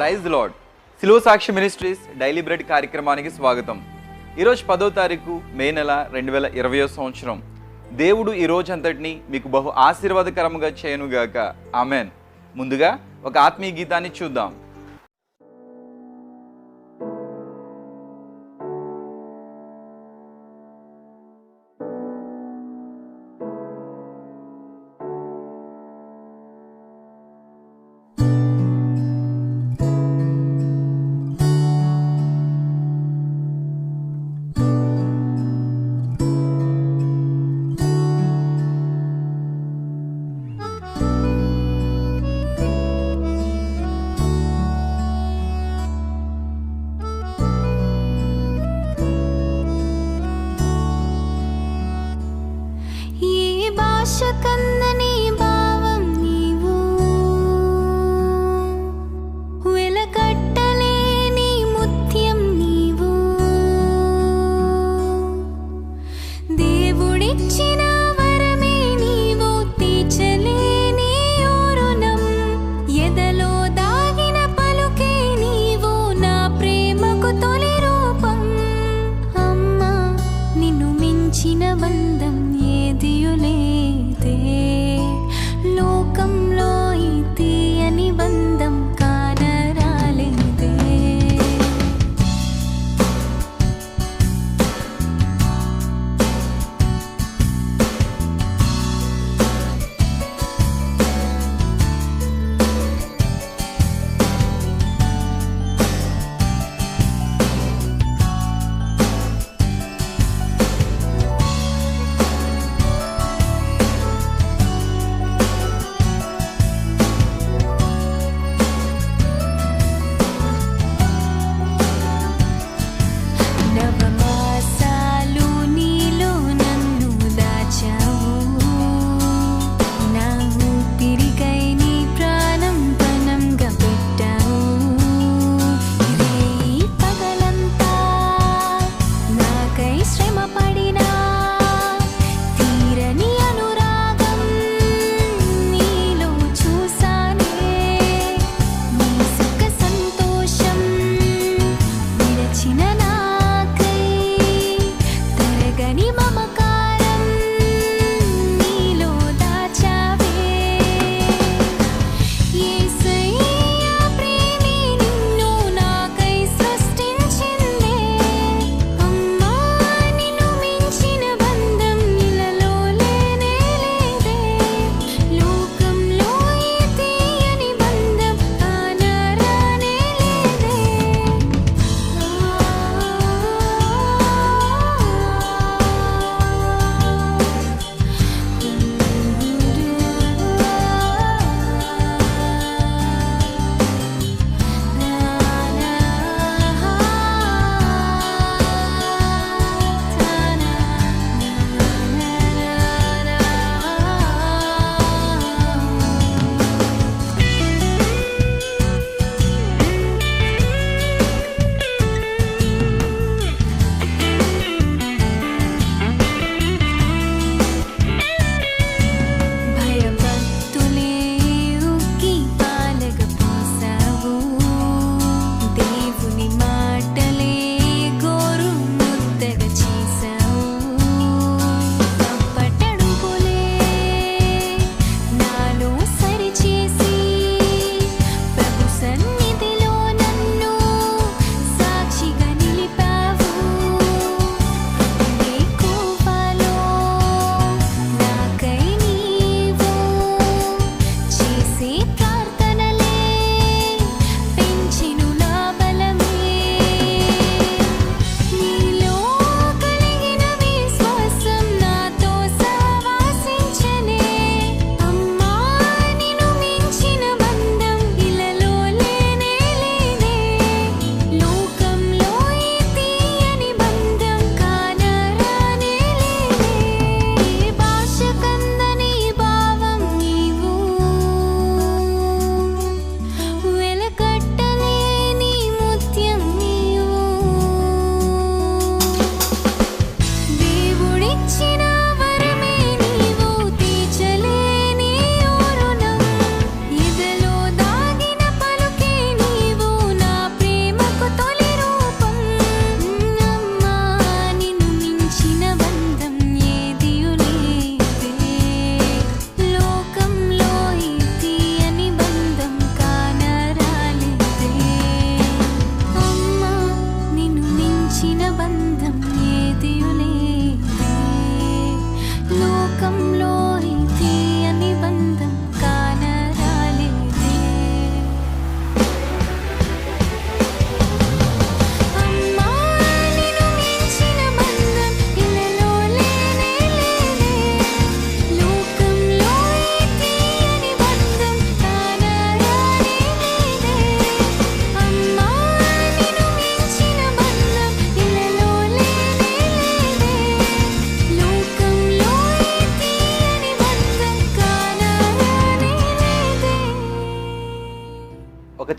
Praise the lord. సిలువ సాక్షి ministries daily bread కార్యక్రమానికి స్వాగతం. ఈరోజు 10వ తారీఖు మే నెల 2020 సంవత్సరం. దేవుడు ఈ రోజంతటిని మీకు బహు ఆశీర్వాదకరముగా చేయనుగాక. ఆమెన్. ముందుగా ఒక ఆత్మీయ గీతాన్ని చూద్దాం.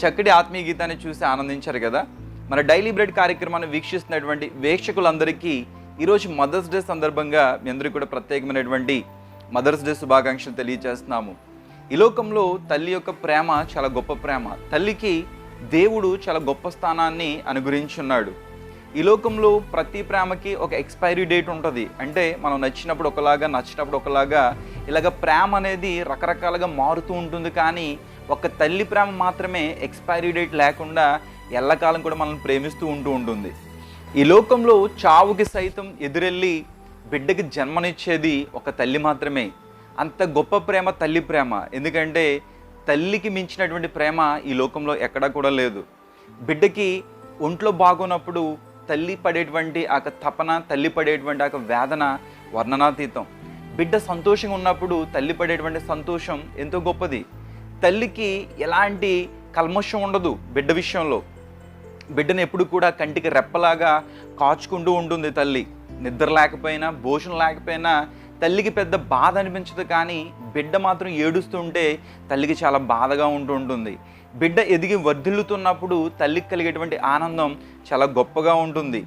చక్కటి ఆత్మీయ గీతాన్ని చూసి ఆనందించారు కదా. మన డైలీ బ్రెడ్ కార్యక్రమాన్ని వీక్షిస్తున్నటువంటి వీక్షకులందరికీ ఈరోజు మదర్స్ డే సందర్భంగా మీ అందరికీ కూడా ప్రత్యేకమైనటువంటి మదర్స్ డే శుభాకాంక్షలు తెలియజేస్తున్నాము. ఈ లోకంలో తల్లి యొక్క ప్రేమ చాలా గొప్ప ప్రేమ. తల్లికి దేవుడు చాలా గొప్ప స్థానాన్ని అనుగ్రహించున్నాడు. ఈ లోకంలో ప్రతి ప్రేమకి ఒక ఎక్స్పైరీ డేట్ ఉంటుంది. అంటే మనం నచ్చినప్పుడు ఒకలాగా, నచ్చినప్పుడు ఒకలాగా, ఇలాగ ప్రేమ అనేది రకరకాలుగా మారుతూ ఉంటుంది. కానీ ఒక తల్లి ప్రేమ మాత్రమే ఎక్స్పైరీ డేట్ లేకుండా ఎల్లకాలం కూడా మనల్ని ప్రేమిస్తూ ఉంటుంది. ఈ లోకంలో చావుకి సైతం ఎదురెళ్ళి బిడ్డకి జన్మనిచ్చేది ఒక తల్లి మాత్రమే. అంత గొప్ప ప్రేమ తల్లి ప్రేమ. ఎందుకంటే తల్లికి మించినటువంటి ప్రేమ ఈ లోకంలో ఎక్కడా కూడా లేదు. బిడ్డకి ఒంట్లో బాగున్నప్పుడు తల్లి పడేటువంటి ఆ తపన, తల్లి పడేటువంటి ఆ వేదన వర్ణనాతీతం. బిడ్డ సంతోషంగా ఉన్నప్పుడు తల్లి పడేటువంటి సంతోషం ఎంతో గొప్పది. తల్లికి ఎలాంటి కల్మషం ఉండదు బిడ్డ విషయంలో. బిడ్డను ఎప్పుడు కూడా కంటికి రెప్పలాగా కాచుకుంటూ ఉంటుంది తల్లి. నిద్ర లేకపోయినా, భోజనం లేకపోయినా తల్లికి పెద్ద బాధ అనిపించదు. కానీ బిడ్డ మాత్రం ఏడుస్తుంటే తల్లికి చాలా బాధగా ఉంటుంది. బిడ్డ ఎదిగి వర్ధిల్లుతున్నప్పుడు తల్లికి కలిగేటువంటి ఆనందం చాలా గొప్పగా ఉంటుంది.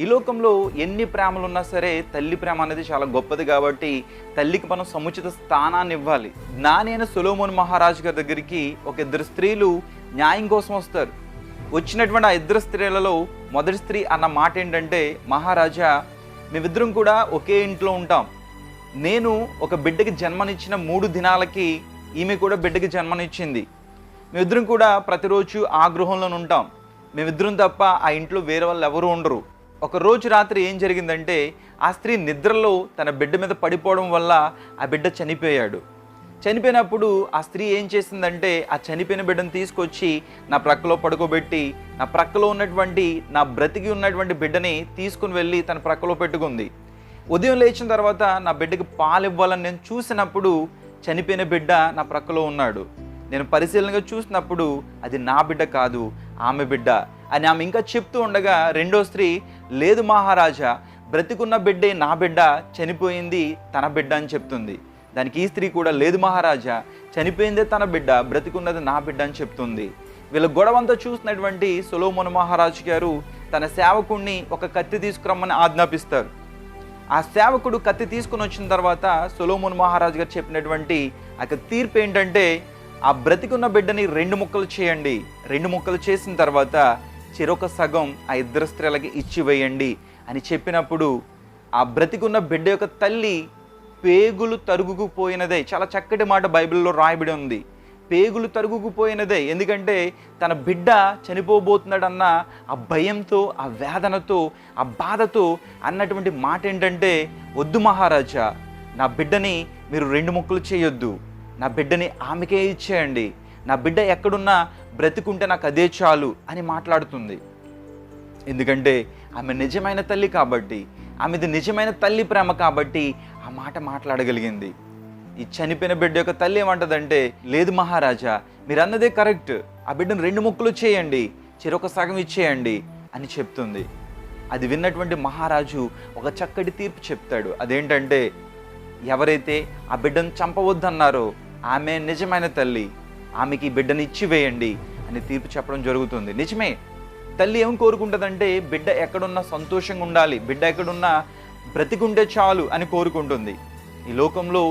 ఈ లోకంలో ఎన్ని ప్రేమలు ఉన్నా సరే తల్లి ప్రేమ అనేది చాలా గొప్పది. కాబట్టి తల్లికి మనం సముచిత స్థానాన్ని ఇవ్వాలి. జ్ఞానైన సొలొమోను మహారాజు గారి దగ్గరికి ఒక ఇద్దరు స్త్రీలు న్యాయం కోసం వస్తారు. వచ్చినటువంటి ఆ ఇద్దరు స్త్రీలలో మొదటి స్త్రీ అన్న మాట ఏంటంటే, మహారాజా, మేమిద్దరం కూడా ఒకే ఇంట్లో ఉంటాం. నేను ఒక బిడ్డకి జన్మనిచ్చిన 3 దినాలకి ఈమె కూడా బిడ్డకి జన్మనిచ్చింది. మేమిద్దరం కూడా ప్రతిరోజు ఆ గృహంలోనే ఉంటాం. మేమిద్దరం తప్ప ఆ ఇంట్లో వేరే వాళ్ళు ఎవరు ఉండరు. ఒక రోజు రాత్రి ఏం జరిగిందంటే, ఆ స్త్రీ నిద్రలో తన బిడ్డ మీద పడిపోవడం వల్ల ఆ బిడ్డ చనిపోయాడు. చనిపోయినప్పుడు ఆ స్త్రీ ఏం చేసిందంటే, ఆ చనిపోయిన బిడ్డను తీసుకొచ్చి నా ప్రక్కలో పడుకోబెట్టి, నా ప్రక్కలో ఉన్నటువంటి, నా బ్రతికి ఉన్నటువంటి బిడ్డని తీసుకుని వెళ్ళి తన ప్రక్కలో పెట్టుకుంది. ఉదయం లేచిన తర్వాత నా బిడ్డకి పాలు ఇవ్వాలని నేను చూసినప్పుడు చనిపోయిన బిడ్డ నా ప్రక్కలో ఉన్నాడు. నేను పరిశీలనగా చూసినప్పుడు అది నా బిడ్డ కాదు, ఆమె బిడ్డ అని ఆమె ఇంకా చెప్తూ ఉండగా రెండో స్త్రీ, లేదు మహారాజా, బ్రతికున్న బిడ్డే నా బిడ్డ, చనిపోయింది తన బిడ్డ అని చెప్తుంది. దానికి ఈ స్త్రీ కూడా, లేదు మహారాజా, చనిపోయిందే తన బిడ్డ, బ్రతికున్నది నా బిడ్డ అని చెప్తుంది. వీళ్ళ గొడవంతా చూసినటువంటి సొలొమోను మహారాజు గారు తన సేవకుడిని ఒక కత్తి తీసుకురమ్మని ఆజ్ఞాపిస్తారు. ఆ సేవకుడు కత్తి తీసుకుని వచ్చిన తర్వాత సొలొమోను మహారాజు గారు చెప్పినటువంటి ఆ తీర్పు ఏంటంటే, ఆ బ్రతికున్న బిడ్డని 2 ముక్కలు చేయండి. 2 ముక్కలు చేసిన తర్వాత చెరొక సగం ఆ ఇద్దరు స్త్రీలకి ఇచ్చివేయండి అని చెప్పినప్పుడు ఆ బ్రతికున్న బిడ్డ యొక్క తల్లి పేగులు తరుగుకుపోయినదే. చాలా చక్కటి మాట బైబిల్లో రాయబడి ఉంది. పేగులు తరుగుకుపోయినదే. ఎందుకంటే తన బిడ్డ చనిపోబోతున్నాడన్న ఆ భయంతో, ఆ వేదనతో, ఆ బాధతో అన్నటువంటి మాట ఏంటంటే, వద్దు మహారాజా, నా బిడ్డని మీరు 2 ముక్కలు చేయొద్దు, నా బిడ్డని ఆమెకే ఇచ్చేయండి, నా బిడ్డ ఎక్కడున్నా బ్రతికుంటే నాకు అదే చాలు అని మాట్లాడుతుంది. ఎందుకంటే ఆమె నిజమైన తల్లి కాబట్టి, ఆమెది నిజమైన తల్లి ప్రేమ కాబట్టి ఆ మాట మాట్లాడగలిగింది. ఈ చనిపోయిన బిడ్డ యొక్క తల్లి ఏమంటదంటే, లేదు మహారాజా, మీరు అన్నదే కరెక్ట్, ఆ బిడ్డను 2 ముక్కలు చేయండి, చెరొక సగం ఇచ్చేయండి అని చెప్తుంది. అది విన్నటువంటి మహారాజు ఒక చక్కటి తీర్పు చెప్తాడు. అదేంటంటే, ఎవరైతే ఆ బిడ్డను చంపవద్దన్నారో ఆమె నిజమైన తల్లి, ఆమెకి ఈ బిడ్డను ఇచ్చివేయండి అని తీర్పు చెప్పడం జరుగుతుంది. నిజమే, తల్లి ఏం కోరుకుంటుందంటే, బిడ్డ ఎక్కడున్నా సంతోషంగా ఉండాలి, బిడ్డ ఎక్కడున్నా బ్రతికుంటే చాలు అని కోరుకుంటుంది. ఈ లోకంలో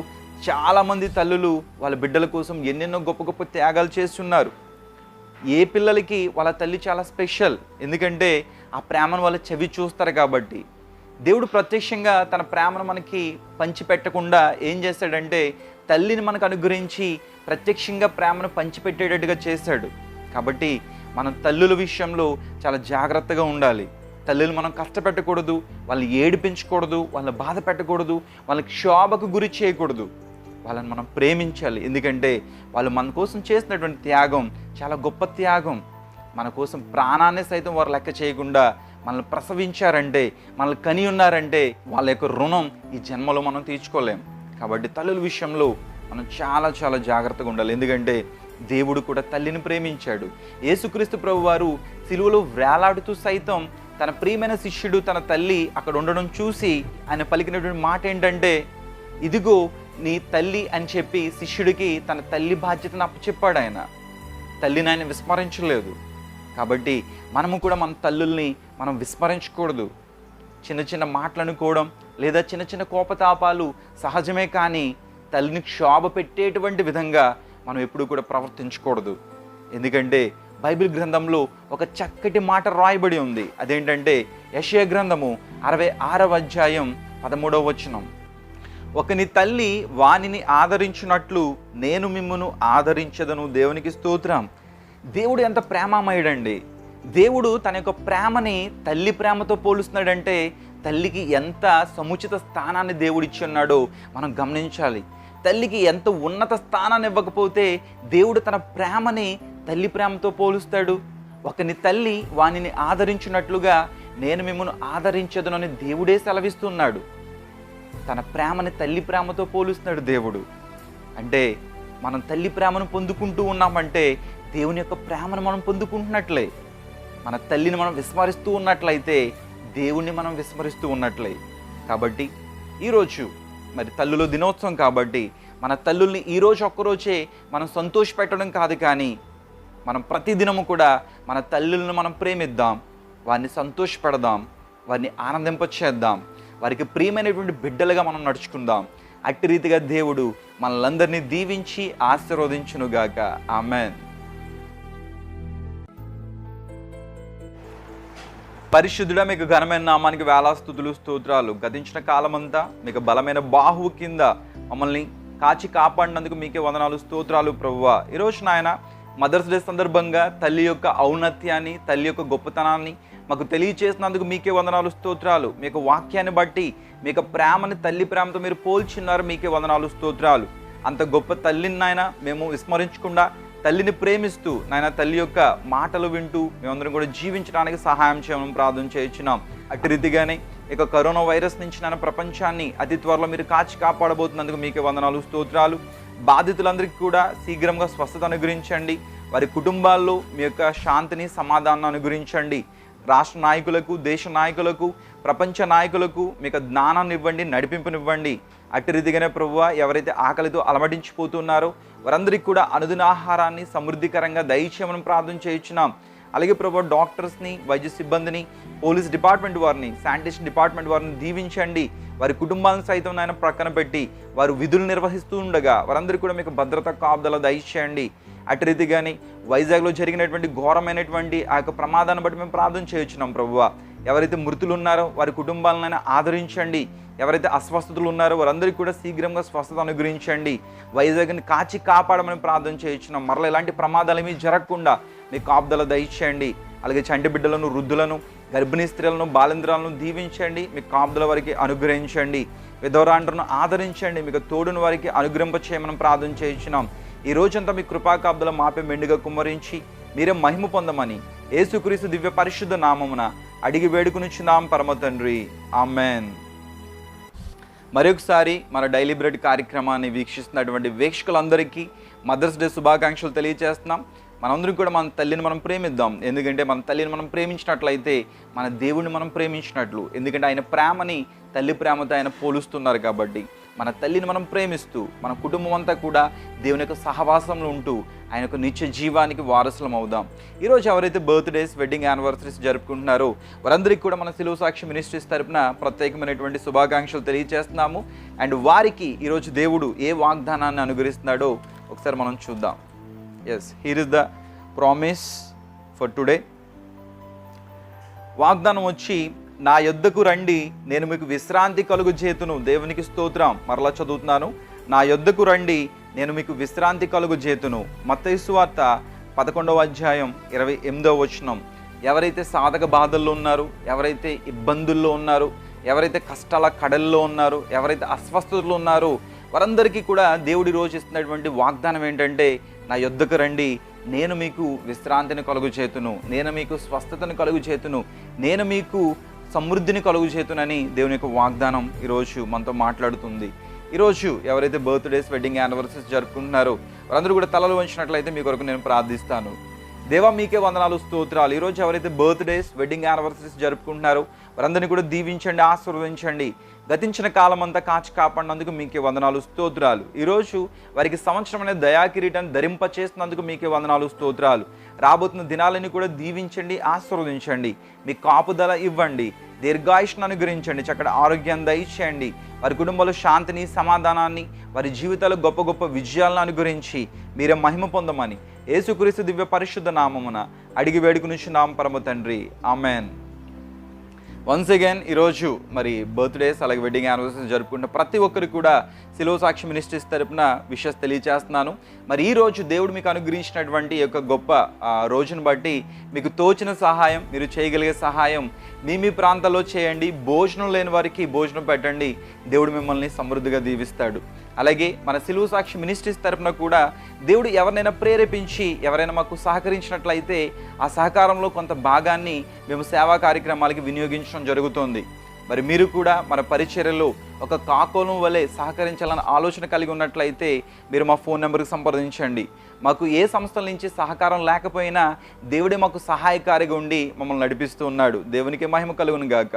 చాలామంది తల్లులు వాళ్ళ బిడ్డల కోసం ఎన్నెన్నో గొప్ప గొప్ప త్యాగాలు చేస్తున్నారు. ఏ పిల్లలకి వాళ్ళ తల్లి చాలా స్పెషల్. ఎందుకంటే ఆ ప్రేమను వాళ్ళ చెవి చూస్తారు కాబట్టి. దేవుడు ప్రత్యక్షంగా తన ప్రేమను మనకి పంచిపెట్టకుండా ఏం చేస్తాడంటే, తల్లిని మనకు అనుగ్రహించి ప్రత్యక్షంగా ప్రేమను పంచిపెట్టేటట్టుగా చేశాడు. కాబట్టి మనం తల్లుల విషయంలో చాలా జాగ్రత్తగా ఉండాలి. తల్లులు మనం కష్టపెట్టకూడదు, వాళ్ళని ఏడిపించకూడదు, వాళ్ళని బాధ పెట్టకూడదు, వాళ్ళకి క్షోభకు గురి చేయకూడదు. వాళ్ళని మనం ప్రేమించాలి. ఎందుకంటే వాళ్ళు మన కోసం చేసినటువంటి త్యాగం చాలా గొప్ప త్యాగం. మన కోసం ప్రాణాన్ని సైతం వారు లెక్క చేయకుండా మనల్ని ప్రసవించారంటే, మనల్ని కని ఉన్నారంటే వాళ్ళ యొక్క రుణం ఈ జన్మలో మనం తీర్చుకోలేం. కాబట్టి తల్లుల విషయంలో మనం చాలా చాలా జాగ్రత్తగా ఉండాలి. ఎందుకంటే దేవుడు కూడా తల్లిని ప్రేమించాడు. యేసుక్రీస్తు ప్రభు వారు సిలువలో వేలాడుతూ సైతం తన ప్రియమైన శిష్యుడు తన తల్లి అక్కడ ఉండడం చూసి ఆయన పలికినటువంటి మాట ఏంటంటే, ఇదిగో నీ తల్లి అని చెప్పి శిష్యుడికి తన తల్లి బాధ్యతను అప్పచెప్పాడు ఆయన. తల్లిని ఆయన విస్మరించలేదు. కాబట్టి మనము కూడా మన తల్లుల్ని మనం విస్మరించకూడదు. చిన్న చిన్న మాటలు అనుకోవడం లేదా చిన్న చిన్న కోపతాపాలు సహజమే, కానీ తల్లిని క్షోభ పెట్టేటువంటి విధంగా మనం ఎప్పుడూ కూడా ప్రవర్తించకూడదు. ఎందుకంటే బైబిల్ గ్రంథంలో ఒక చక్కటి మాట రాయబడి ఉంది. అదేంటంటే యెషయా గ్రంథము 66వ అధ్యాయం 13వ వచనం. ఒకని తల్లి వానిని ఆదరించినట్లు నేను మిమ్మును ఆదరించదను. దేవునికి స్తోత్రం. దేవుడు ఎంత ప్రేమమయుడండి. దేవుడు తన యొక్క ప్రేమని తల్లి ప్రేమతో పోలుస్తున్నాడంటే తల్లికి ఎంత సముచిత స్థానాన్ని దేవుడిచ్చి ఉన్నాడో మనం గమనించాలి. తల్లికి ఎంత ఉన్నత స్థానాన్ని ఇవ్వకపోతే దేవుడు తన ప్రేమని తల్లి ప్రేమతో పోలుస్తాడు. ఒకని తల్లి వానిని ఆదరించినట్లుగా నేను మిమ్మల్ని ఆదరించదును అని దేవుడే సెలవిస్తున్నాడు. తన ప్రేమని తల్లి ప్రేమతో పోలుస్తున్నాడు దేవుడు. అంటే మనం తల్లి ప్రేమను పొందుకుంటూ ఉన్నామంటే దేవుని యొక్క ప్రేమను మనం పొందుకుంటున్నట్లే. మన తల్లిని మనం విస్మరిస్తూ ఉన్నట్లయితే దేవుణ్ణి మనం విస్మరిస్తూ ఉన్నట్లే. కాబట్టి ఈరోజు మరి తల్లుల దినోత్సవం కాబట్టి మన తల్లుల్ని ఈరోజు ఒక్కరోజే మనం సంతోషపెట్టడం కాదు, కానీ మనం ప్రతిదినము కూడా మన తల్లులను మనం ప్రేమిద్దాం, వారిని సంతోషపెడదాం, వారిని ఆనందింపచేద్దాం, వారికి ప్రియమైనటువంటి బిడ్డలుగా మనం నడుచుకుందాం. అట్టి రీతిగా దేవుడు మనలందరినీ దీవించి ఆశీర్వదించునుగాక. ఆమేన్. పరిశుద్ధుడా, మీకు ఘనమైన నామానికి వేలాస్తుతులు స్తోత్రాలు. గతించిన కాలమంతా మీకు బలమైన బాహువు కింద మమ్మల్ని కాచి కాపాడినందుకు మీకే వందనాలు, స్తోత్రాలు ప్రభువా. ఈరోజు నాయన మదర్స్ డే సందర్భంగా తల్లి యొక్క ఔన్నత్యాన్ని, తల్లి యొక్క గొప్పతనాన్ని మాకు తెలియచేసినందుకు మీకే వందనాలు, స్తోత్రాలు. మీకు వాక్యాన్ని బట్టి మీకు ప్రేమని తల్లి ప్రేమతో మీరు పోల్చున్నారు, మీకే వందనాలు, స్తోత్రాలు. అంత గొప్ప తల్లిని నాయన మేము విస్మరించకుండా తల్లిని ప్రేమిస్తూ నాయన తల్లి యొక్క మాటలు వింటూ మేమందరం కూడా జీవించడానికి సహాయం చేయమని ప్రార్థన చేయించున్నాం. అట్టి రీతిగానే ఇక కరోనా వైరస్ నుంచి నాయన ప్రపంచాన్ని అతి త్వరలో మీరు కాచి కాపాడబోతున్నందుకు మీకే వందనాలు, స్తోత్రాలు. బాధితులందరికీ కూడా శీఘ్రంగా స్వస్థత అనుగ్రహించండి. వారి కుటుంబాల్లో మీ యొక్క శాంతిని, సమాధానం అనుగ్రహించండి. రాష్ట్ర నాయకులకు, దేశ నాయకులకు, ప్రపంచ నాయకులకు మీకు జ్ఞానాన్ని ఇవ్వండి, నడిపింపునివ్వండి. అట్టి రీతిగానే ప్రభువా, ఎవరైతే ఆకలితో అలమటించిపోతున్నారో వారందరికీ కూడా అనుదిన ఆహారాన్ని సమృద్ధికరంగా దయచేయమని ప్రార్థన చేయించున్నాం. అలాగే ప్రభువా, డాక్టర్స్ని, వైద్య సిబ్బందిని, పోలీస్ డిపార్ట్మెంట్ వారిని, శానిటేషన్ డిపార్ట్మెంట్ వారిని దీవించండి. వారి కుటుంబాలను సైతం నాయన ప్రక్కన పెట్టి వారు విధులు నిర్వహిస్తూ ఉండగా వారందరికీ కూడా మీకు భద్రత, కాపుదల దయచేయండి. అటు రీతిగాని వైజాగ్లో జరిగినటువంటి ఘోరమైనటువంటి ఆ యొక్క ప్రమాదాన్ని బట్టి మేము ప్రార్థన చేయించున్నాం ప్రభువా. ఎవరైతే మృతులు ఉన్నారో వారి కుటుంబాలనైనా ఆదరించండి. ఎవరైతే అస్వస్థతలు ఉన్నారో వారందరికీ కూడా శీఘ్రంగా స్వస్థత అనుగ్రహించండి. వైజాగ్ని కాచి కాపాడమని ప్రార్థన చేయించున్నాం. మరలా ఎలాంటి ప్రమాదాలు ఏమీ జరగకుండా మీ కాపుదల దయచేయండి. అలాగే చంటి బిడ్డలను, వృద్ధులను, గర్భిణీ స్త్రీలను, బాలింద్రాలను దీవించండి. మీ కాపుదల వారికి అనుగ్రహించండి. విధవరాండ్రను ఆదరించండి. మీకు తోడుని వారికి అనుగ్రహింప చేయమని ప్రార్థన చేయించున్నాం. ఈ రోజంతా మీ కృపా కాపుదల మాపై మెండుగా కుమ్మరించి మీరే మహిమ పొందమని యేసుక్రీస్తు దివ్య పరిశుద్ధ నామమున అడిగి వేడుకునిచున్నాం పరమ తండ్రి. ఆమెన్. మరొకసారి మన డైలీ బ్రెడ్ కార్యక్రమాన్ని వీక్షిస్తున్నటువంటి వీక్షకులందరికీ మదర్స్ డే శుభాకాంక్షలు తెలియజేస్తున్నాం. మనందరం కూడా మన తల్లిని మనం ప్రేమిద్దాం. ఎందుకంటే మన తల్లిని మనం ప్రేమించినట్లయితే మన దేవుడిని మనం ప్రేమించినట్లు. ఎందుకంటే ఆయన ప్రేమని తల్లి ప్రేమతో ఆయన పోలుస్తున్నారు. కాబట్టి మన తల్లిని మనం ప్రేమిస్తూ మన కుటుంబం అంతా కూడా దేవుని యొక్క సహవాసంలో ఉంటూ ఆయన యొక్క నిత్య జీవానికి వారసులం అవుదాం. ఈరోజు ఎవరైతే బర్త్డేస్, వెడ్డింగ్ యానివర్సరీస్ జరుపుకుంటున్నారో వారందరికీ కూడా మన సిలువ సాక్షి మినిస్ట్రీస్ తరపున ప్రత్యేకమైనటువంటి శుభాకాంక్షలు తెలియజేస్తున్నాము. అండ్ వారికి ఈరోజు దేవుడు ఏ వాగ్దానాన్ని అనుగ్రహిస్తున్నాడో ఒకసారి మనం చూద్దాం. Yes, here is the promise for today. వాగ్దానం వచ్చి, నా యొద్దకు రండి, నేను మీకు విశ్రాంతి కలుగు చేతును. దేవునికి స్తోత్రం. మరలా చదువుతున్నాను. నా యొద్దకు రండి, నేను మీకు విశ్రాంతి కలుగు చేతును. మత్తయి సువార్త 11వ అధ్యాయం 28వ వచనం. ఎవరైతే సాధక బాధల్లో ఉన్నారు, ఎవరైతే ఇబ్బందుల్లో ఉన్నారు, ఎవరైతే కష్టాల కడల్లో ఉన్నారు, ఎవరైతే అస్వస్థతలు ఉన్నారో వారందరికీ కూడా దేవుడి రోజు ఇస్తున్నటువంటి వాగ్దానం ఏంటంటే, నా యొద్దకు రండి, నేను మీకు విశ్రాంతిని కలుగు చేతును, నేను మీకు స్వస్థతను కలుగు చేతును, నేను మీకు సమృద్ధిని కలుగు చేతునని దేవుని యొక్క వాగ్దానం ఈరోజు మనతో మాట్లాడుతుంది. ఈరోజు ఎవరైతే బర్త్డేస్, వెడ్డింగ్ యానివర్సరీస్ జరుపుకుంటున్నారో వారందరూ కూడా తలలు వంచినట్లయితే మీ కొరకు నేను ప్రార్థిస్తాను. దేవా మీకే వందనాలు, స్తోత్రాలు. ఈరోజు ఎవరైతే బర్త్డేస్, వెడ్డింగ్ యానివర్సరీస్ జరుపుకుంటున్నారో వారందరినీ కూడా దీవించండి, ఆశీర్వదించండి. గతించిన కాలం అంతా కాచి కాపాడినందుకు మీకే వందనాలు, స్తోత్రాలు. ఈరోజు వారికి సంవత్సరం అనే దయాకిరీటాన్ని ధరింప చేసినందుకు మీకే వందనాలు, స్తోత్రాలు. రాబోతున్న దినాలని కూడా దీవించండి, ఆశీర్వదించండి. మీ కాపుదల ఇవ్వండి, దీర్ఘాయుష్ను అనుగ్రహించండి, చక్కటి ఆరోగ్యాన్ని దయచేయండి. వారి కుటుంబంలో శాంతిని, సమాధానాన్ని, వారి జీవితాలు గొప్ప గొప్ప విజయాలను అనుగ్రహించి మీరే మహిమ పొందమని యేసుక్రీస్తు దివ్య పరిశుద్ధ నామమున అడిగి వేడుకునిచున్నాం పరమ తండ్రి, ఆమెన్. వన్స్ అగైన్ ఈరోజు మరి బర్త్డేస్ అలాగే వెడ్డింగ్ యానివర్సరీస్ జరుపుకుంటున్న ప్రతి ఒక్కరికి కూడా సిలువ సాక్షి మినిస్ట్రీస్ తరపున విషెస్ తెలియజేస్తున్నాను. మరి ఈ రోజు దేవుడు మీకు అనుగ్రహించినటువంటి ఈ యొక్క గొప్ప రోజును బట్టి మీకు తోచిన సహాయం, మీరు చేయగలిగే సహాయం మీ ప్రాంతాల్లో చేయండి. భోజనం లేని వారికి భోజనం పెట్టండి, దేవుడు మిమ్మల్ని సమృద్ధిగా దీవిస్తాడు. అలాగే మన సిలువ సాక్షి మినిస్ట్రీస్ తరపున కూడా దేవుడు ఎవరినైనా ప్రేరేపించి ఎవరైనా మాకు సహకరించినట్లయితే ఆ సహకారంలో కొంత భాగాన్ని మేము సేవా కార్యక్రమాలకి వినియోగించడం జరుగుతుంది. మరి మీరు కూడా మన పరిచర్యలో ఒక కాకోలం వలె సహకరించాలన్న ఆలోచన కలిగి ఉన్నట్లయితే మీరు మా ఫోన్ నెంబర్కి సంప్రదించండి. మాకు ఏ సంస్థల నుంచి సహకారం లేకపోయినా దేవుడే మాకు సహాయకారిగా ఉండి మమ్మల్ని నడిపిస్తూ ఉన్నాడు. దేవునికి మహిమ కలుగును గాక.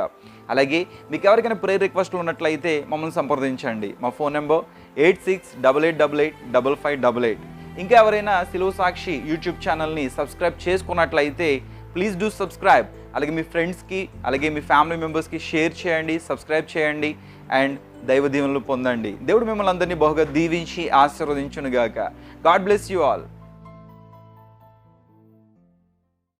అలాగే మీకు ఎవరికైనా ప్రేయర్ రిక్వెస్ట్లు ఉన్నట్లయితే మమ్మల్ని సంప్రదించండి. మా ఫోన్ నెంబర్ 8688885588. ఇంకా ఎవరైనా సిలువ సాక్షి యూట్యూబ్ ఛానల్ని సబ్స్క్రైబ్ చేసుకున్నట్లయితే ప్లీజ్ డూ సబ్స్క్రైబ్. అలాగే మీ ఫ్రెండ్స్కి అలాగే మీ ఫ్యామిలీ మెంబర్స్కి షేర్ చేయండి, సబ్స్క్రైబ్ చేయండి అండ్ దైవ దీవెనలు పొందండి. దేవుడు మిమ్మల్ని అందరినీ బహుగా దీవించి ఆశీర్వదించును గాక. God bless you all.